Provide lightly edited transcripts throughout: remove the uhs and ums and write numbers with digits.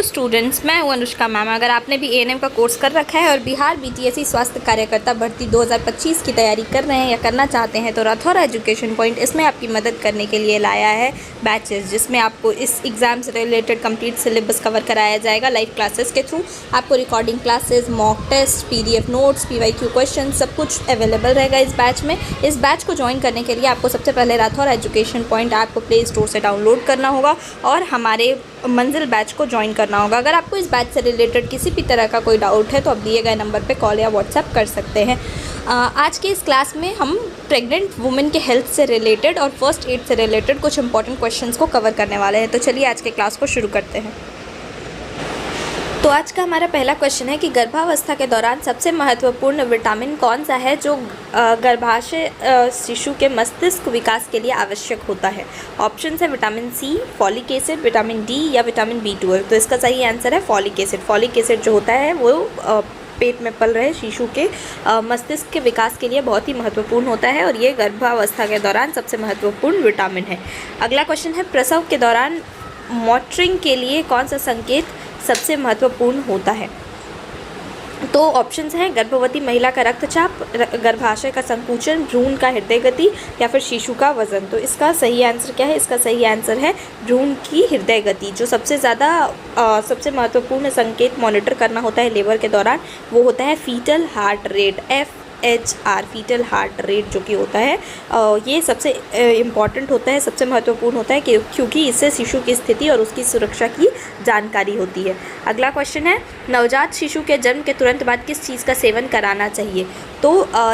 Students, मैं हूं Anushka ma'am. अगर आपने भी एएनएम का कोर्स कर रखा है और बिहार बीटीएससी स्वास्थ्य कार्यकर्ता भर्ती 2025 की तैयारी कर रहे हैं या करना चाहते हैं तो राठौर एजुकेशन पॉइंट इसमें आपकी मदद करने के लिए लाया है बैचेस, जिसमें आपको इस एग्ज़ाम से रिलेटेड कंप्लीट सिलेबस कवर कराया जाएगा लाइव क्लासेस के थ्रू। आपको recording classes, mock test, PDF notes, PYQ question सब कुछ अवेलेबल रहेगा इस बैच में। इस बैच को ज्वाइन करने के लिए आपको सबसे पहले राठौर एजुकेशन पॉइंट ऐप को प्ले स्टोर से डाउनलोड करना होगा और हमारे मंजिल बैच को ज्वाइन करना होगा। अगर आपको इस बैच से रिलेटेड किसी भी तरह का कोई डाउट है तो आप दिए गए नंबर पे कॉल या व्हाट्सएप कर सकते हैं। आज के इस क्लास में हम प्रेग्नेंट वुमेन के हेल्थ से रिलेटेड और फर्स्ट एड से रिलेटेड कुछ इंपॉर्टेंट क्वेश्चंस को कवर करने वाले हैं। तो चलिए आज के क्लास को शुरू करते हैं। तो आज का हमारा पहला क्वेश्चन है कि गर्भावस्था के दौरान सबसे महत्वपूर्ण विटामिन कौन सा है जो गर्भाशय शिशु के मस्तिष्क विकास के लिए आवश्यक होता है। ऑप्शन है vitamin C, folic acid, vitamin D या विटामिन B12। तो इसका सही आंसर है फॉलिक एसिड। फॉलिक एसिड जो होता है वो पेट में पल रहे शिशु के मस्तिष्क के विकास के लिए बहुत ही महत्वपूर्ण होता है और ये गर्भावस्था के दौरान सबसे महत्वपूर्ण विटामिन है। अगला क्वेश्चन है प्रसव के दौरान मॉनिटरिंग के लिए कौन सा संकेत सबसे महत्वपूर्ण होता है। तो ऑप्शंस हैं गर्भवती महिला का रक्तचाप, गर्भाशय का संकुचन, भ्रूण का हृदय गति या फिर शिशु का वजन। तो इसका सही आंसर क्या है? इसका सही आंसर है भ्रूण की हृदय गति। जो सबसे ज़्यादा सबसे महत्वपूर्ण संकेत मॉनिटर करना होता है लेबर के दौरान वो होता है fetal heart rate, FHR, fetal heart rate जो कि होता है ये सबसे इम्पॉर्टेंट होता है, सबसे महत्वपूर्ण होता है क्योंकि इससे शिशु की स्थिति और उसकी सुरक्षा की जानकारी होती है। अगला क्वेश्चन है नवजात शिशु के जन्म के तुरंत बाद किस चीज़ का सेवन कराना चाहिए। तो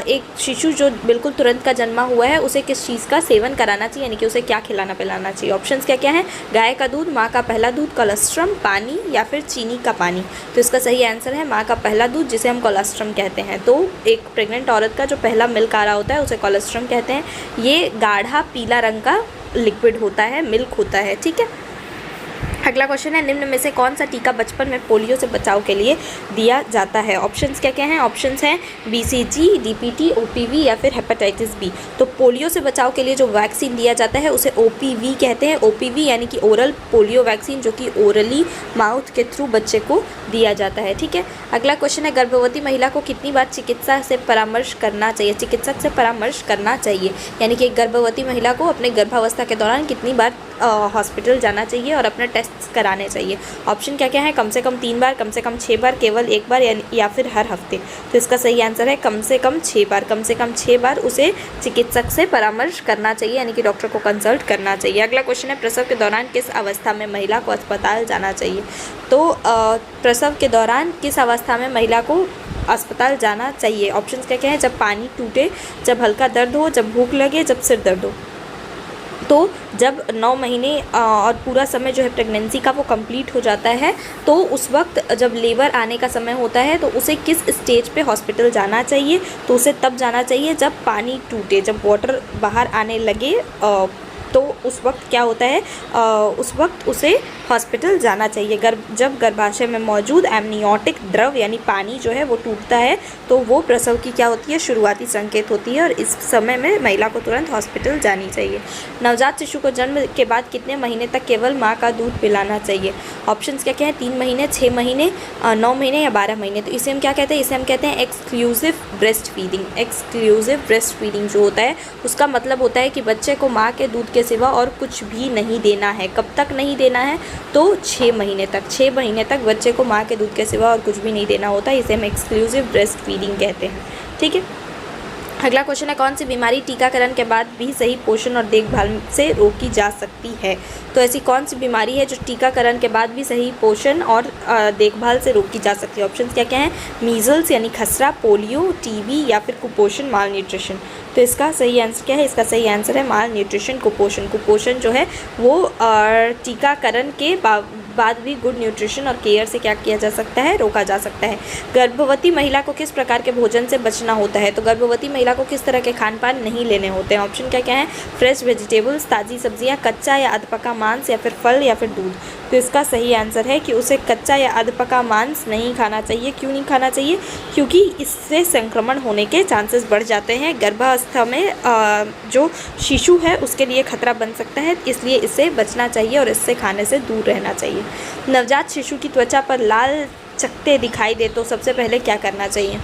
एक शिशु जो बिल्कुल तुरंत का जन्मा हुआ है उसे किस चीज़ का सेवन कराना चाहिए, यानी कि उसे क्या खिलाना पिलाना चाहिए। ऑप्शंस क्या क्या हैं? गाय का दूध, माँ का पहला दूध, कोलेस्ट्रम, पानी या फिर चीनी का पानी। तो इसका सही आंसर है माँ का पहला दूध, जिसे हम कोलेस्ट्रम कहते हैं। तो एक प्रेग्नेंट औरत का जो पहला मिल्क आ रहा होता है उसे कोलेस्ट्रम कहते हैं। ये गाढ़ा पीला रंग का लिक्विड होता है, मिल्क होता है। ठीक है। अगला क्वेश्चन है निम्न में से कौन सा टीका बचपन में पोलियो से बचाव के लिए दिया जाता है। ऑप्शंस क्या क्या हैं? ऑप्शंस हैं BCG, DPT, OPV या फिर हेपेटाइटिस B। तो पोलियो से बचाव के लिए जो वैक्सीन दिया जाता है उसे OPV कहते हैं। OPV यानी कि ओरल पोलियो वैक्सीन, जो कि ओरली माउथ के थ्रू बच्चे को दिया जाता है। ठीक है। अगला क्वेश्चन है गर्भवती महिला को कितनी बार चिकित्सक से परामर्श करना चाहिए, यानी कि एक गर्भवती महिला को अपने गर्भावस्था के दौरान कितनी बार हॉस्पिटल जाना चाहिए और अपने टेस्ट कराने चाहिए। ऑप्शन क्या क्या है? कम से कम 3 बार, कम से कम 6 बार, केवल 1 बार या फिर हर हफ्ते। तो इसका सही आंसर है कम से कम 6 बार। कम से कम 6 बार उसे चिकित्सक से परामर्श करना चाहिए, यानी कि डॉक्टर को कंसल्ट करना चाहिए। अगला क्वेश्चन है प्रसव के दौरान किस अवस्था में महिला को अस्पताल जाना चाहिए। तो प्रसव के दौरान किस अवस्था में महिला को अस्पताल जाना चाहिए। ऑप्शंस क्या क्या है? जब पानी टूटे, जब हल्का दर्द हो, जब भूख लगे, जब सिर दर्द हो। तो जब 9 महीने और पूरा समय जो है प्रेगनेंसी का वो कंप्लीट हो जाता है तो उस वक्त जब लेबर आने का समय होता है तो उसे किस स्टेज पे हॉस्पिटल जाना चाहिए। तो उसे तब जाना चाहिए जब पानी टूटे, जब वाटर बाहर आने लगे। तो उस वक्त क्या होता है? उस वक्त उसे हॉस्पिटल जाना चाहिए। जब गर्भाशय में मौजूद एमनियोटिक द्रव यानी पानी जो है वो टूटता है तो वो प्रसव की क्या होती है? शुरुआती संकेत होती है और इस समय में महिला को तुरंत हॉस्पिटल जानी चाहिए। नवजात शिशु को जन्म के बाद कितने महीने तक केवल माँ का दूध पिलाना चाहिए। ऑप्शंस क्या क्या है? 3 महीने, 6 महीने, 9 महीने या 12 महीने। तो इसे हम क्या कहते हैं? इसे हम कहते हैं exclusive breast feeding. Exclusive breast feeding जो होता है उसका मतलब होता है कि बच्चे को माँ के दूध के सिवा और कुछ भी नहीं देना है। कब तक नहीं देना है? तो 6 महीने तक। 6 महीने तक बच्चे को माँ के दूध के सिवा और कुछ भी नहीं देना होता है। इसे हम एक्सक्लूसिव ब्रेस्ट फीडिंग कहते हैं। ठीक है। अगला क्वेश्चन है कौन सी बीमारी टीकाकरण के बाद भी सही पोषण और देखभाल से रोकी जा सकती है। तो ऐसी कौन सी बीमारी है जो टीकाकरण के बाद भी सही पोषण और देखभाल से रोकी जा सकती है। ऑप्शन क्या क्या हैं? मीजल्स यानी खसरा, पोलियो, टीबी या फिर कुपोषण, माल न्यूट्रिशन। तो इसका सही आंसर क्या है? इसका सही आंसर है माल न्यूट्रिशन, कुपोषण। कुपोषण जो है वो टीकाकरण के बाद भी गुड न्यूट्रिशन और केयर से क्या किया जा सकता है? रोका जा सकता है। गर्भवती महिला को किस प्रकार के भोजन से बचना होता है। तो गर्भवती महिला को किस तरह के खान पान नहीं लेने होते हैं। ऑप्शन क्या क्या है? फ्रेश वेजिटेबल्स, ताज़ी सब्जियां, कच्चा या अधपका मांस या फिर फल या फिर दूध। तो इसका सही आंसर है कि उसे कच्चा या अधपका मांस नहीं खाना चाहिए। क्यों नहीं खाना चाहिए? क्योंकि इससे संक्रमण होने के चांसेस बढ़ जाते हैं। गर्भावस्था में जो शिशु है उसके लिए खतरा बन सकता है, इसलिए इससे बचना चाहिए और इससे खाने से दूर रहना चाहिए। चाहिए। नवजात शिशु की त्वचा पर लाल चकत्ते दिखाई दे तो सबसे पहले क्या करना चाहिए?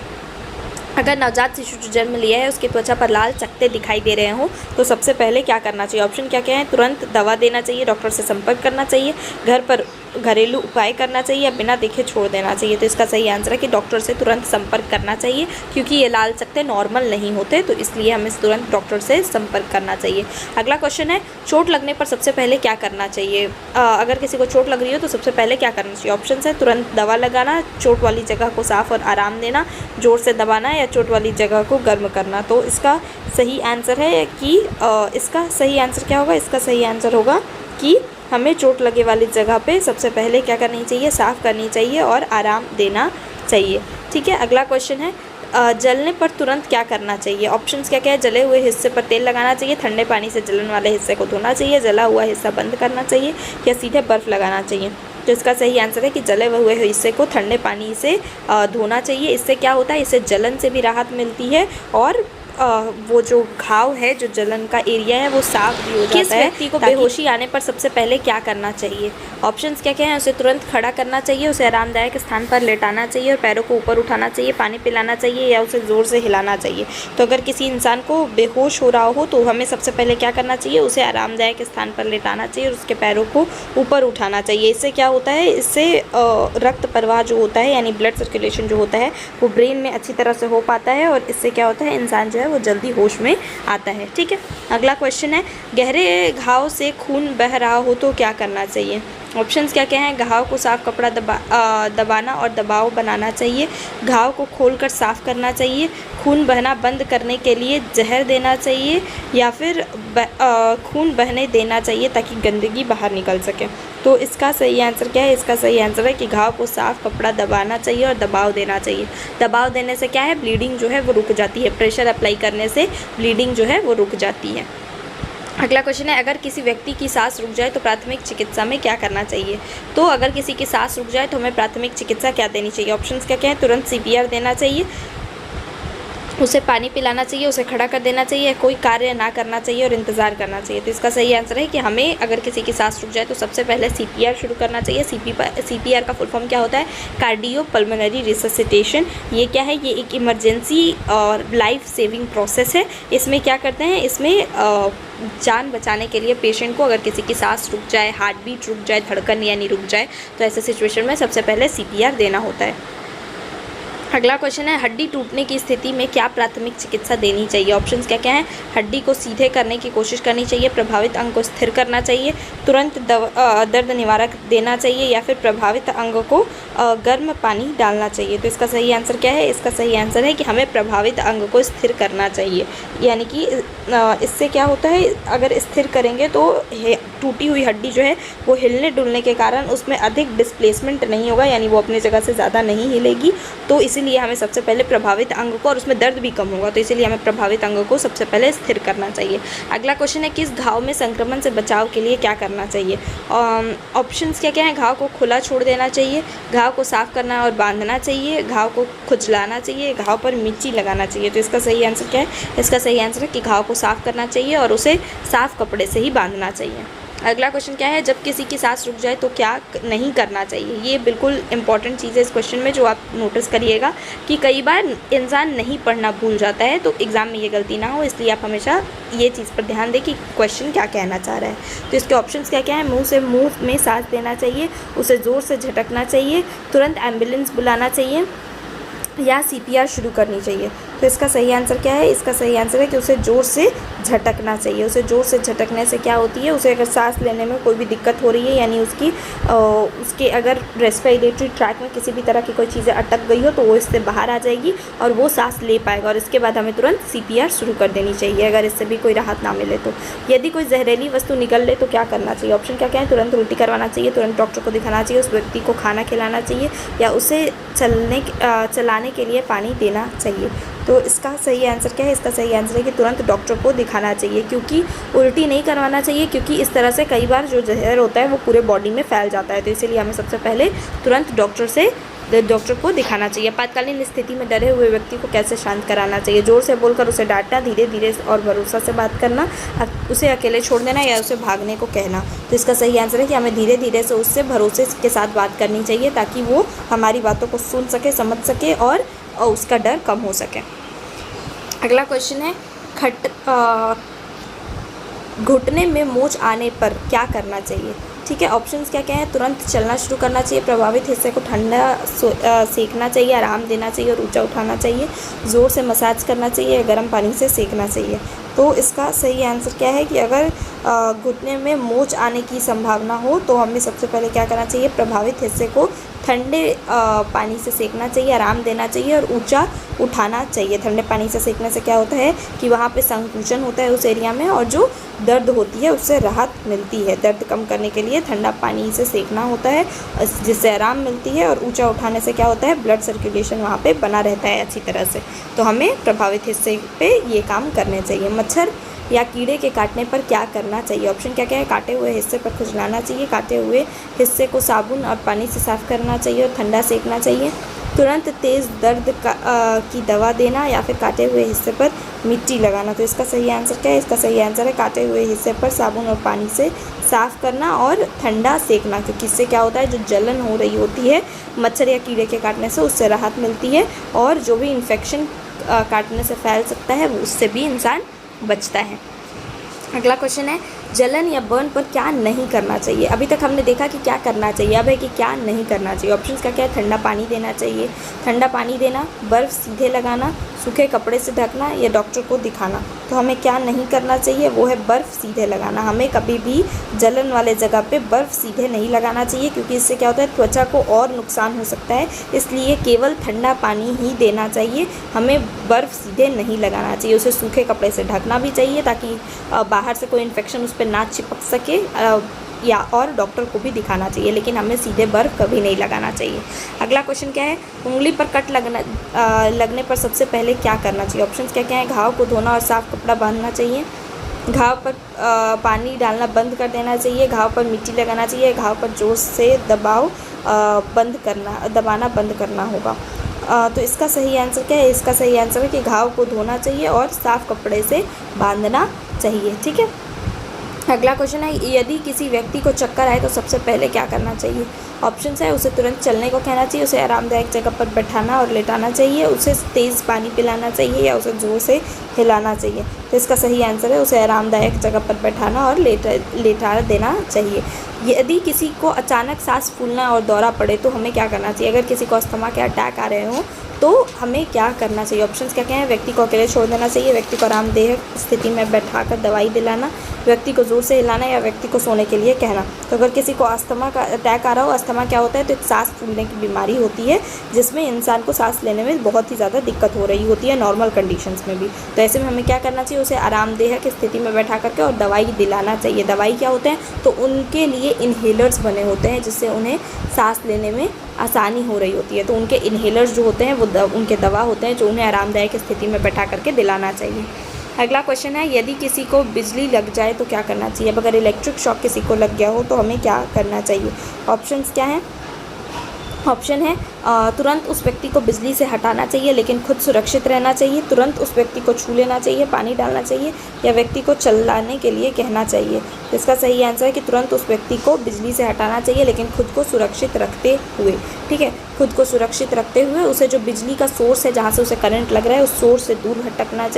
अगर नवजात शिशु जो जन्म लिया है उसकी त्वचा पर लाल चकत्ते दिखाई दे रहे हों तो सबसे पहले क्या करना चाहिए? ऑप्शन क्या क्या है? तुरंत दवा देना चाहिए, डॉक्टर से संपर्क करना चाहिए, घर पर घरेलू उपाय करना चाहिए या बिना देखे छोड़ देना चाहिए। तो इसका सही आंसर है कि डॉक्टर से तुरंत संपर्क करना चाहिए, क्योंकि ये लाल चकत्ते नॉर्मल नहीं होते, तो इसलिए हमें तुरंत डॉक्टर से संपर्क करना चाहिए। अगला क्वेश्चन है, चोट लगने पर सबसे पहले क्या करना चाहिए? अगर किसी को चोट लग रही हो तो सबसे पहले क्या करना चाहिए? ऑप्शन है तुरंत दवा लगाना, चोट वाली जगह को साफ और आराम देना, जोर से दबाना या चोट वाली जगह को गर्म करना। तो इसका सही आंसर है कि इसका सही आंसर क्या होगा? इसका सही आंसर होगा कि हमें चोट लगे वाली जगह पे सबसे पहले क्या करनी चाहिए? साफ़ करनी चाहिए और आराम देना चाहिए। ठीक है, अगला क्वेश्चन है, जलने पर तुरंत क्या करना चाहिए? ऑप्शंस क्या क्या है? जले हुए हिस्से पर तेल लगाना चाहिए, ठंडे पानी से जलन वाले हिस्से को धोना चाहिए, जला हुआ हिस्सा बंद करना चाहिए या सीधे बर्फ़ लगाना चाहिए। तो इसका सही आंसर है कि जले हुए हिस्से को ठंडे पानी से धोना चाहिए। इससे क्या होता है? इससे जलन से भी राहत मिलती है और वो जो घाव है, जो जलन का एरिया है, वो साफ भी हो जाता है। किस व्यक्ति को बेहोशी आने पर सबसे पहले क्या करना चाहिए? ऑप्शंस क्या क्या हैं? उसे तुरंत खड़ा करना चाहिए, उसे आरामदायक स्थान पर लेटाना चाहिए और पैरों को ऊपर उठाना चाहिए, पानी पिलाना चाहिए या उसे ज़ोर से हिलाना चाहिए। तो अगर किसी इंसान को बेहोश हो रहा हो तो हमें सबसे पहले क्या करना चाहिए? उसे आरामदायक स्थान पर लेटाना चाहिए और उसके पैरों को ऊपर उठाना चाहिए। इससे क्या होता है? इससे रक्त प्रवाह जो होता है, यानी ब्लड सर्कुलेशन जो होता है, वो ब्रेन में अच्छी तरह से हो पाता है और इससे क्या होता है? इंसान जो है वो जल्दी होश में आता है। ठीक है, अगला क्वेश्चन है, गहरे घाव से खून बह रहा हो तो क्या करना चाहिए? ऑप्शंस क्या क्या हैं? घाव को साफ कपड़ा दबाना और दबाव बनाना चाहिए, घाव को खोलकर साफ करना चाहिए, खून बहना बंद करने के लिए जहर देना चाहिए या फिर खून बहने देना चाहिए ताकि गंदगी बाहर निकल सके। तो इसका सही आंसर क्या है? इसका सही आंसर है कि घाव को साफ कपड़ा दबाना चाहिए और दबाव देना चाहिए। दबाव देने से क्या है? ब्लीडिंग जो है वो रुक जाती है, प्रेशर अप्लाई करने से ब्लीडिंग जो है वो रुक जाती है। अगला क्वेश्चन है, अगर किसी व्यक्ति की सांस रुक जाए तो प्राथमिक चिकित्सा में क्या करना चाहिए? तो अगर किसी की सांस रुक जाए तो हमें प्राथमिक चिकित्सा क्या देनी चाहिए? ऑप्शंस क्या क्या हैं? तुरंत सीपीआर देना चाहिए, उसे पानी पिलाना चाहिए, उसे खड़ा कर देना चाहिए, कोई कार्य ना करना चाहिए और इंतज़ार करना चाहिए। तो इसका सही आंसर है कि हमें अगर किसी की सांस रुक जाए तो सबसे पहले सीपीआर शुरू करना चाहिए। सीपीआर का फुल फॉर्म क्या होता है? Cardio pulmonary resuscitation. ये क्या है? ये एक इमरजेंसी और लाइफ सेविंग प्रोसेस है। इसमें क्या करते हैं? इसमें जान बचाने के लिए पेशेंट को, अगर किसी की सांस रुक जाए, हार्ट बीट रुक जाए, धड़कन यानी रुक जाए, तो ऐसे सिचुएशन में सबसे पहले सीपीआर देना होता है। अगला क्वेश्चन है, हड्डी टूटने की स्थिति में क्या प्राथमिक चिकित्सा देनी चाहिए? ऑप्शंस क्या क्या हैं? हड्डी को सीधे करने की कोशिश करनी चाहिए, प्रभावित अंग को स्थिर करना चाहिए, तुरंत दर्द निवारक देना चाहिए या फिर प्रभावित अंग को गर्म पानी डालना चाहिए। तो इसका सही आंसर क्या है? इसका सही आंसर है कि हमें प्रभावित अंग को स्थिर करना चाहिए, यानी कि इससे क्या होता है? अगर स्थिर करेंगे तो टूटी हुई हड्डी जो है वो हिलने डुलने के कारण उसमें अधिक डिस्प्लेसमेंट नहीं होगा, यानी वो अपनी जगह से ज़्यादा नहीं हिलेगी। तो इसीलिए हमें सबसे पहले प्रभावित अंग को, और उसमें दर्द भी कम होगा, तो इसीलिए हमें प्रभावित अंग को सबसे पहले स्थिर करना चाहिए। अगला क्वेश्चन है, किस घाव में संक्रमण से बचाव के लिए क्या करना चाहिए? ऑप्शंस क्या क्या हैं? घाव को खुला छोड़ देना चाहिए, घाव को साफ करना और बांधना चाहिए, घाव को खुजलाना चाहिए, घाव पर मिर्ची लगाना चाहिए। तो इसका सही आंसर क्या है? इसका सही आंसर है कि घाव को साफ करना चाहिए और उसे साफ कपड़े से ही बांधना चाहिए। अगला क्वेश्चन क्या है, जब किसी की सांस रुक जाए तो क्या नहीं करना चाहिए? ये बिल्कुल इंपॉर्टेंट चीज़ है इस क्वेश्चन में, जो आप नोटिस करिएगा कि कई बार इंसान नहीं पढ़ना भूल जाता है, तो एग्ज़ाम में ये गलती ना हो, इसलिए आप हमेशा ये चीज़ पर ध्यान दें कि क्वेश्चन क्या कहना चाह रहा है। तो इसके ऑप्शंस क्या क्या है? मुँह में सांस देना चाहिए, उसे ज़ोर से झटकना चाहिए, तुरंत एम्बुलेंस बुलाना चाहिए या सीपीआर शुरू करनी चाहिए। तो इसका सही आंसर क्या है? इसका सही आंसर है कि उसे ज़ोर से झटकना चाहिए। उसे ज़ोर से झटकने से क्या होती है? उसे अगर सांस लेने में कोई भी दिक्कत हो रही है, यानी उसके अगर रेस्पिरेटरी ट्रैक में किसी भी तरह की कोई चीज़ें अटक गई हो तो वो इससे बाहर आ जाएगी और वो सांस ले पाएगा, और इसके बाद हमें तुरंत सीपीआर शुरू कर देनी चाहिए अगर इससे भी कोई राहत ना मिले तो। यदि कोई जहरीली वस्तु निकल ले तो क्या करना चाहिए? ऑप्शन क्या क्या है? तुरंत उल्टी करवाना चाहिए, तुरंत डॉक्टर को दिखाना चाहिए, उस व्यक्ति को खाना खिलाना चाहिए या उसे चलाने के लिए पानी देना चाहिए। तो इसका सही आंसर क्या है? इसका सही आंसर है कि तुरंत डॉक्टर को दिखाना चाहिए, क्योंकि उल्टी नहीं करवाना चाहिए, क्योंकि इस तरह से कई बार जो जहर होता है वो पूरे बॉडी में फैल जाता है। तो इसीलिए हमें सबसे पहले तुरंत डॉक्टर से डॉक्टर को दिखाना चाहिए। आपातकालीन स्थिति में डरे हुए व्यक्ति को कैसे शांत कराना चाहिए? जोर से बोलकर उसे डांटना, धीरे धीरे और भरोसा से बात करना, उसे अकेले छोड़ देना या उसे भागने को कहना। तो इसका सही आंसर है कि हमें धीरे धीरे से उससे भरोसे के साथ बात करनी चाहिए ताकि वो हमारी बातों को सुन सके, समझ सके और उसका डर कम हो सके। अगला क्वेश्चन है घुटने में मोच आने पर क्या करना चाहिए? ठीक है, ऑप्शंस क्या क्या हैं? तुरंत चलना शुरू करना चाहिए, प्रभावित हिस्से को ठंडा सेकना चाहिए, आराम देना चाहिए और ऊंचा उठाना चाहिए, ज़ोर से मसाज करना चाहिए, गर्म पानी से सेकना चाहिए। तो इसका सही आंसर क्या है कि अगर घुटने में मोच आने की संभावना हो तो हमें सबसे पहले क्या करना चाहिए? प्रभावित हिस्से को ठंडे पानी से सेकना चाहिए, आराम देना चाहिए और ऊंचा उठाना चाहिए। ठंडे पानी से सेकने से क्या होता है कि वहाँ पे संकुचन होता है उस एरिया में और जो दर्द होती है उससे राहत मिलती है। दर्द कम करने के लिए ठंडा पानी से सेकना होता है जिससे आराम मिलती है और ऊंचा उठाने से क्या होता है? ब्लड सर्कुलेशन वहाँ पे बना रहता है अच्छी तरह से। तो हमें प्रभावित हिस्से पे ये काम करने चाहिए। मच्छर या कीड़े के काटने पर क्या करना चाहिए? ऑप्शन क्या क्या है? काटे हुए हिस्से पर खुजलाना चाहिए, काटे हुए हिस्से को साबुन और पानी से साफ़ करना चाहिए और ठंडा सेकना चाहिए, तुरंत तेज़ दर्द की दवा देना या फिर काटे हुए हिस्से पर मिट्टी लगाना। तो इसका सही आंसर क्या है? इसका सही आंसर है काटे हुए हिस्से पर साबुन और पानी से साफ़ करना और ठंडा सेकना, क्योंकि इससे क्या होता है? जो जलन हो रही होती है मच्छर या कीड़े के काटने से उससे राहत मिलती है और जो भी इन्फेक्शन काटने से फैल सकता है वो उससे भी इंसान बचता है। अगला क्वेश्चन है जलन या बर्न पर क्या नहीं करना चाहिए? अभी तक हमने देखा कि क्या करना चाहिए, अब है कि क्या नहीं करना चाहिए। ऑप्शंस का क्या है? ठंडा पानी देना चाहिए, ठंडा पानी देना, बर्फ़ सीधे लगाना, सूखे कपड़े से ढकना या डॉक्टर को दिखाना। तो हमें क्या नहीं करना चाहिए? वो है बर्फ़ सीधे लगाना। हमें कभी भी जलन वाले जगह पे बर्फ़ सीधे नहीं लगाना चाहिए क्योंकि इससे क्या होता है? त्वचा को और नुकसान हो सकता है, इसलिए केवल ठंडा पानी ही देना चाहिए। हमें बर्फ़ सीधे नहीं लगाना चाहिए, उसे सूखे कपड़े से ढकना भी चाहिए ताकि बाहर से कोई इन्फेक्शन उस पर ना चिपक सके या और डॉक्टर को भी दिखाना चाहिए, लेकिन हमें सीधे बर्फ़ कभी नहीं लगाना चाहिए। अगला क्वेश्चन क्या है? उंगली पर कट लगने पर सबसे पहले क्या करना चाहिए? ऑप्शंस क्या क्या हैं? घाव को धोना और साफ़ कपड़ा बांधना चाहिए, घाव पर पानी डालना बंद कर देना चाहिए, घाव पर मिट्टी लगाना चाहिए, घाव पर जोर से दबाना बंद करना होगा। तो इसका सही आंसर क्या है? इसका सही आंसर है कि घाव को धोना चाहिए और साफ़ कपड़े से बांधना चाहिए। ठीक है, अगला क्वेश्चन है यदि किसी व्यक्ति को चक्कर आए तो सबसे पहले क्या करना चाहिए? ऑप्शंस है उसे तुरंत चलने को कहना चाहिए, उसे आरामदायक जगह पर बैठाना और लेटाना चाहिए, उसे तेज़ पानी पिलाना चाहिए या उसे जोर से हिलाना चाहिए। तो इसका सही आंसर है उसे आरामदायक जगह पर बैठाना और लेटा देना चाहिए। यदि किसी को अचानक सांस फूलना और दौरा पड़े तो हमें क्या करना चाहिए? अगर किसी को अस्थमा के अटैक आ रहे हों तो हमें क्या करना चाहिए? ऑप्शंस क्या क्या हैं? व्यक्ति को अकेले छोड़ देना चाहिए, व्यक्ति को आरामदेह स्थिति में बैठाकर दवाई दिलाना, व्यक्ति को जोर से हिलाना या व्यक्ति को सोने के लिए कहना। तो अगर किसी को अस्थमा का अटैक आ रहा हो, अस्थमा क्या होता है? तो एक सांस फूलने की बीमारी होती है जिसमें इंसान को सांस लेने में बहुत ही ज़्यादा दिक्कत हो रही होती है नॉर्मल कंडीशंस में भी। तो ऐसे में हमें क्या करना चाहिए? उसे आरामदेह की स्थिति में बैठा करके और दवाई दिलाना चाहिए। दवाई क्या होते हैं? तो उनके लिए इन्हेलर्स बने होते हैं जिससे उन्हें सांस लेने में आसानी हो रही होती है। तो उनके इन्हेलर्स जो होते हैं वो उनके दवा होते हैं जो उन्हें आरामदायक स्थिति में बैठा करके दिलाना चाहिए। अगला क्वेश्चन है यदि किसी को बिजली लग जाए तो क्या करना चाहिए? अब अगर इलेक्ट्रिक शॉक किसी को लग गया हो तो हमें क्या करना चाहिए? ऑप्शंस क्या हैं? ऑप्शन है तुरंत उस व्यक्ति को बिजली से हटाना चाहिए लेकिन खुद सुरक्षित रहना चाहिए, तुरंत उस व्यक्ति को छू लेना चाहिए, पानी डालना चाहिए या व्यक्ति को चिल्लाने के लिए कहना चाहिए। इसका सही आंसर है कि तुरंत उस व्यक्ति को बिजली से हटाना चाहिए लेकिन खुद को सुरक्षित रखते हुए। ठीक है, खुद को सुरक्षित रखते हुए उसे जो बिजली का सोर्स है जहाँ से उसे करंट लग रहा है उस सोर्स से दूर हटाना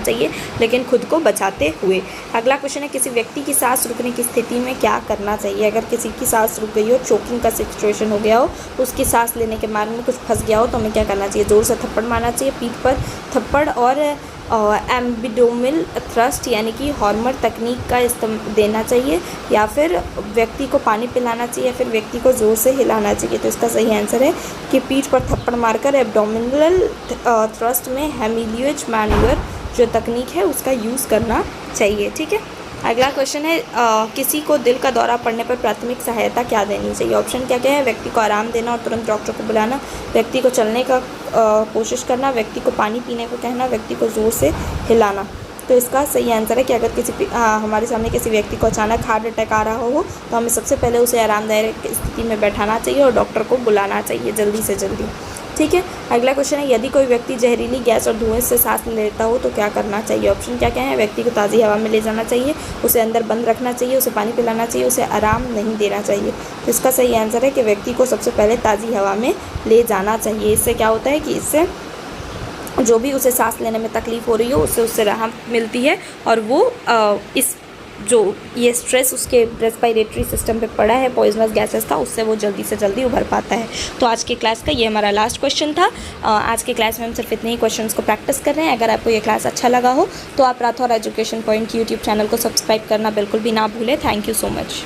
चाहिए लेकिन खुद को बचाते हुए। अगला क्वेश्चन है किसी व्यक्ति की सांस रुकने की स्थिति में क्या करना चाहिए? अगर किसी की सांस रुक गई हो, चोकिंग का सिचुएशन हो गया हो, उसकी सांस लेने के मार्ग में कुछ फंस गया हो तो हमें क्या करना चाहिए? जोर से थप्पड़ मारना चाहिए, पीठ पर थप्पड़ और एब्डोमिनल थ्रस्ट यानी कि हॉर्मर तकनीक का देना चाहिए या फिर व्यक्ति को पानी पिलाना चाहिए या फिर व्यक्ति को ज़ोर से हिलाना चाहिए। तो इसका सही आंसर है कि पीठ पर थप्पड़ मारकर एब्डोमिनल थ्रस्ट में हेमिलिएज मैन्यूअर जो तकनीक है उसका यूज़ करना चाहिए। ठीक है, अगला क्वेश्चन है किसी को दिल का दौरा पड़ने पर प्राथमिक सहायता क्या देनी चाहिए? ऑप्शन क्या क्या है? व्यक्ति को आराम देना और तुरंत डॉक्टर को बुलाना, व्यक्ति को चलने का कोशिश करना, व्यक्ति को पानी पीने को कहना, व्यक्ति को ज़ोर से हिलाना। तो इसका सही आंसर है कि अगर हमारे सामने किसी व्यक्ति को अचानक हार्ट अटैक आ रहा हो तो हमें सबसे पहले उसे आरामदायक स्थिति में बैठाना चाहिए और डॉक्टर को बुलाना चाहिए जल्दी से जल्दी। ठीक है, अगला क्वेश्चन है, यदि कोई व्यक्ति जहरीली गैस और धुएं से सांस लेता हो तो क्या करना चाहिए? ऑप्शन क्या क्या है? व्यक्ति को ताज़ी हवा में ले जाना चाहिए, उसे अंदर बंद रखना चाहिए, उसे पानी पिलाना चाहिए, उसे आराम नहीं देना चाहिए। तो इसका सही आंसर है कि व्यक्ति को सबसे पहले ताज़ी हवा में ले जाना चाहिए। इससे क्या होता है कि इससे जो भी उसे सांस लेने में तकलीफ़ हो रही हो उससे राहत मिलती है और वो इस जो ये स्ट्रेस उसके रेस्पिरेटरी सिस्टम पे पड़ा है पॉइजनस गैसेस का, उससे वो जल्दी से जल्दी उभर पाता है। तो आज की क्लास का ये हमारा लास्ट क्वेश्चन था। आज की क्लास में हम सिर्फ इतने ही क्वेश्चंस को प्रैक्टिस कर रहे हैं। अगर आपको ये क्लास अच्छा लगा हो तो आप Rathore education point YouTube channel को सब्सक्राइब करना बिल्कुल भी ना भूलें। Thank you so much.